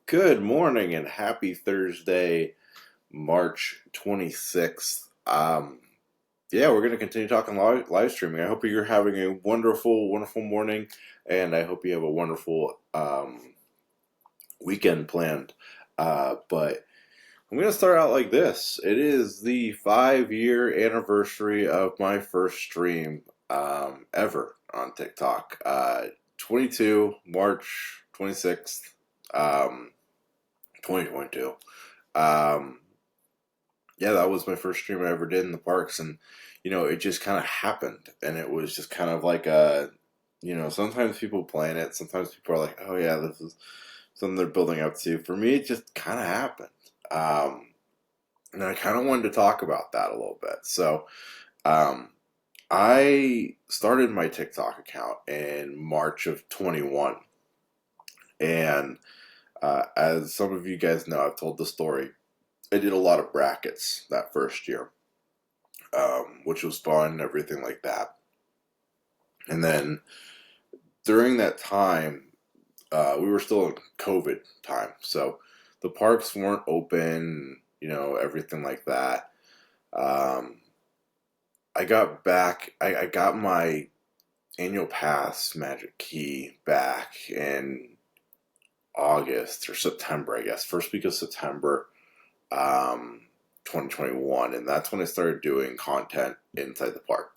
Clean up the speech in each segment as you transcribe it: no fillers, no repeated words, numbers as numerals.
Good morning and happy Thursday, March 26th. Yeah, we're going to continue talking live streaming. I hope you're having a wonderful, wonderful morning, and I hope you have a wonderful weekend planned. But I'm going to start out like this. It is the 5-year anniversary of my first stream ever on TikTok. 22 March 26th. 2022. Um, yeah, that was my first stream I ever did in the parks, and it just kind of happened, and it was just kind of like sometimes people plan it, sometimes people are like, oh yeah, this is something they're building up to. For me, it just kind of happened, and I kind of wanted to talk about that a little bit. So, um, I started my TikTok account in March of 21, and as some of you guys know, I've told the story. I did a lot of brackets that first year, which was fun, everything like that. And then during that time, we were still in COVID time, so the parks weren't open, everything like that. Um, I got back, I got my annual pass magic key back in August or September, I guess, first week of September. um, 2021, and that's when I started doing content inside the park.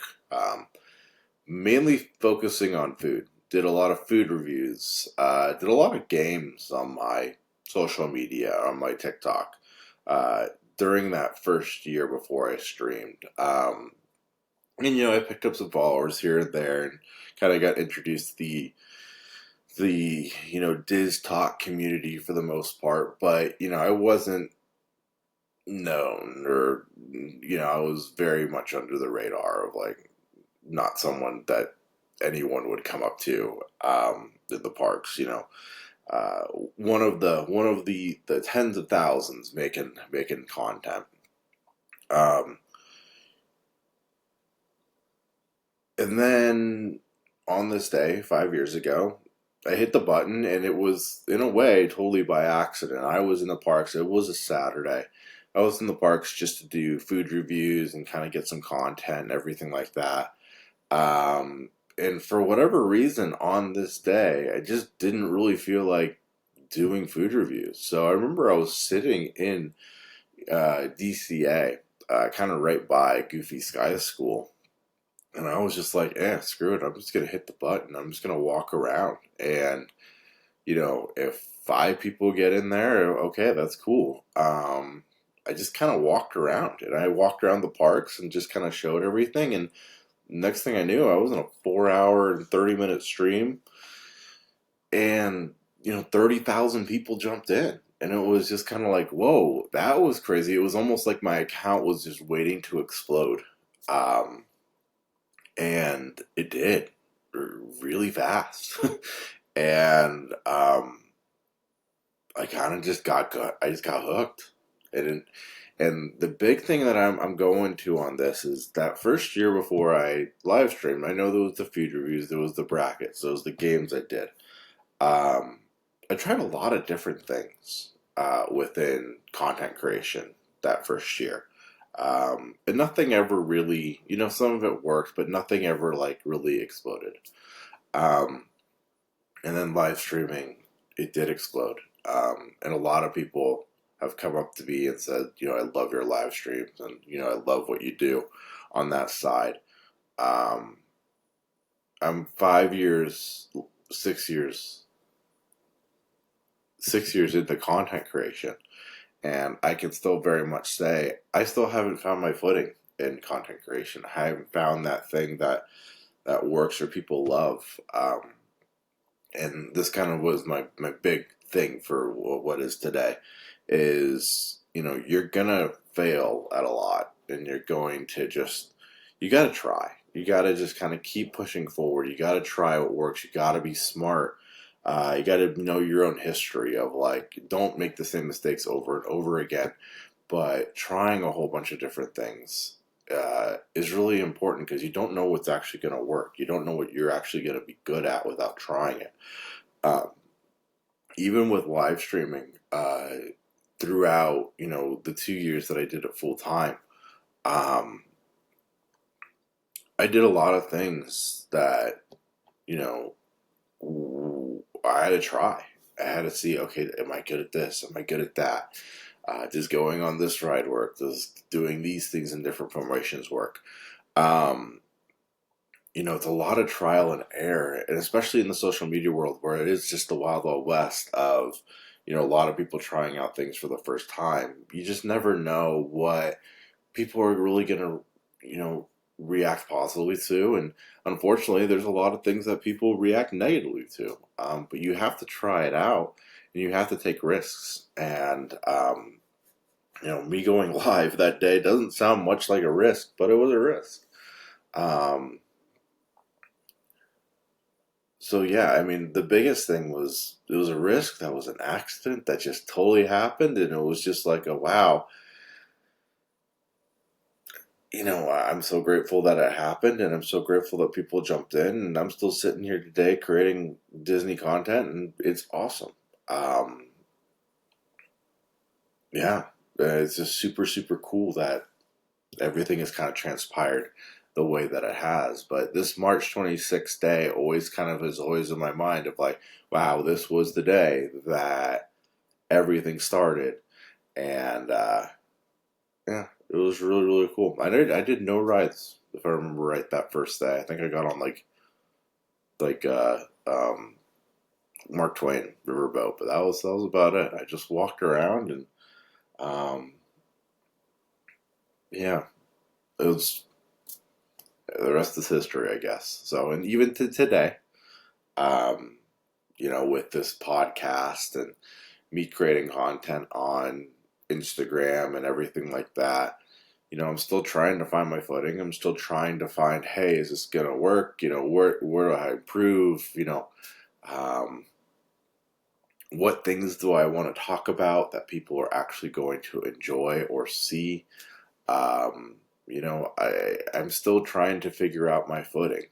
Mainly focusing on food. Did a lot of food reviews. Did a lot of games on my social media, on my TikTok, uh, during that first year before I streamed. And I picked up some followers here and there, and kind of got introduced to the Diz Talk community for the most part. But I wasn't known, or I was very much under the radar of, like, not someone that anyone would come up to in the parks. uh, one of the tens of thousands making content. um, and then on this day 5 years ago, I hit the button, and it was, in a way, totally by accident. I was in the parks. It was a Saturday. I was in the parks just to do food reviews and kind of get some content and everything like that. And for whatever reason, on this day, I just didn't really feel like doing food reviews. So I remember I was sitting in DCA, kind of right by Goofy Sky School, and I was just like, screw it. I'm just going to hit the button. I'm just going to walk around. And, if 5 people get in there, okay, that's cool. I just kind of walked around, and I walked around the parks and just kind of showed everything. And next thing I knew, I was in a 4 hour and 30-minute stream, and, 30,000 people jumped in. And it was just kind of like, whoa, that was crazy. It was almost like my account was just waiting to explode. Um, and it did, really fast. And I kind of just I just got hooked. And the big thing that I'm going to on this is that first year before I live streamed, I know there was the feed reviews, there was the brackets, there was the games I did. Um, I tried a lot of different things within content creation that first year. And nothing ever really, some of it worked, but nothing ever, like, really exploded. Um, and then live streaming, it did explode. And a lot of people have come up to me and said, I love your live streams, and, I love what you do on that side. Um, I'm 5 years, 6 years, 6 years into content creation, and I can still very much say I still haven't found my footing in content creation. I haven't found that thing that works or people love. And this kind of was my big thing for what is today is, you're gonna fail at a lot, and you're going to just, you gotta try. You gotta just kind of keep pushing forward. You gotta try what works. You gotta be smart. You gotta know your own history of, like, don't make the same mistakes over and over again. But trying a whole bunch of different things is really important, because you don't know what's actually going to work. You don't know what you're actually going to be good at without trying it. Um, even with live streaming, throughout, the 2 years that I did it full time, um, I did a lot of things that, you know, I had to try. I had to see, okay, am I good at this? Am I good at that? Does going on this ride work? Does doing these things in different formations work? Um, it's a lot of trial and error, and especially in the social media world where it is just the wild, wild west of, a lot of people trying out things for the first time. You just never know what people are really going to, react positively to. And unfortunately, there's a lot of things that people react negatively to. But you have to try it out and you have to take risks. And, me going live that day doesn't sound much like a risk, but it was a risk. Um, so yeah, I mean, the biggest thing was it was a risk. That was an accident that just totally happened. And it was just like a wow, I'm so grateful that it happened, and I'm so grateful that people jumped in, and I'm still sitting here today creating Disney content, and it's awesome. Um, yeah, it's just super, super cool that everything has kind of transpired the way that it has. But this March 26th day always kind of is always in my mind of like, wow, this was the day that everything started, and yeah, it was really, really cool. I did no rides, if I remember right, that first day. I think I got on like Mark Twain riverboat, but that was about it. I just walked around and um, yeah, it was the rest is history, I guess. So, and even to today, um, with this podcast and me creating content on Instagram and everything like that, I'm still trying to find my footing. I'm still trying to find, hey, is this gonna work? Where do I improve? Um, what things do I want to talk about that people are actually going to enjoy or see? I'm still trying to figure out my footing.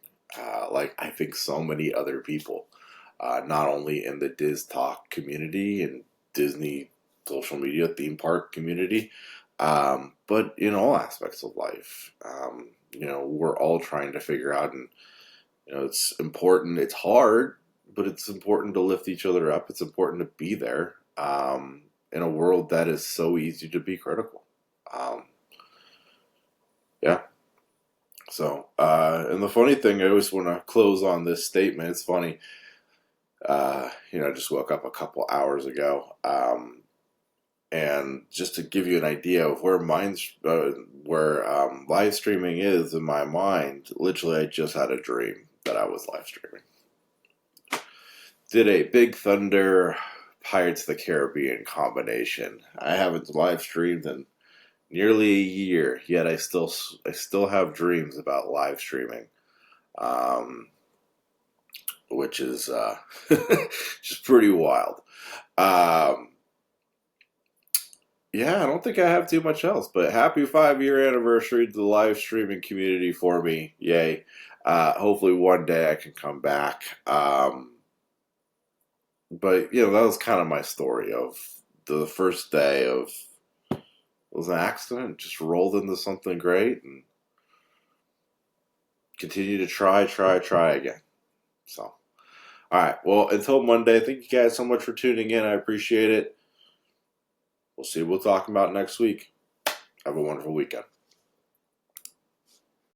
Like I think so many other people, not only in the Diz Talk community and Disney social media theme park community, but in all aspects of life. We're all trying to figure out, and it's important. It's hard, but it's important to lift each other up. It's important to be there in a world that is so easy to be critical. Um, yeah. So, and the funny thing, I always want to close on this statement. It's funny. I just woke up a couple hours ago, and just to give you an idea of where live streaming is in my mind, literally, I just had a dream that I was live streaming. Did a Big Thunder Pirates of the Caribbean combination. I haven't live streamed in nearly a year, yet I still have dreams about live streaming, um, which is just pretty wild. Um, yeah, I don't think I have too much else, but happy 5 year anniversary to the live streaming community for me. Yay. Hopefully one day I can come back. But that was kind of my story of the first day of it was an accident, just rolled into something great and continue to try again. So, all right. Well, until Monday, thank you guys so much for tuning in. I appreciate it. We'll see what we'll talk about next week. Have a wonderful weekend.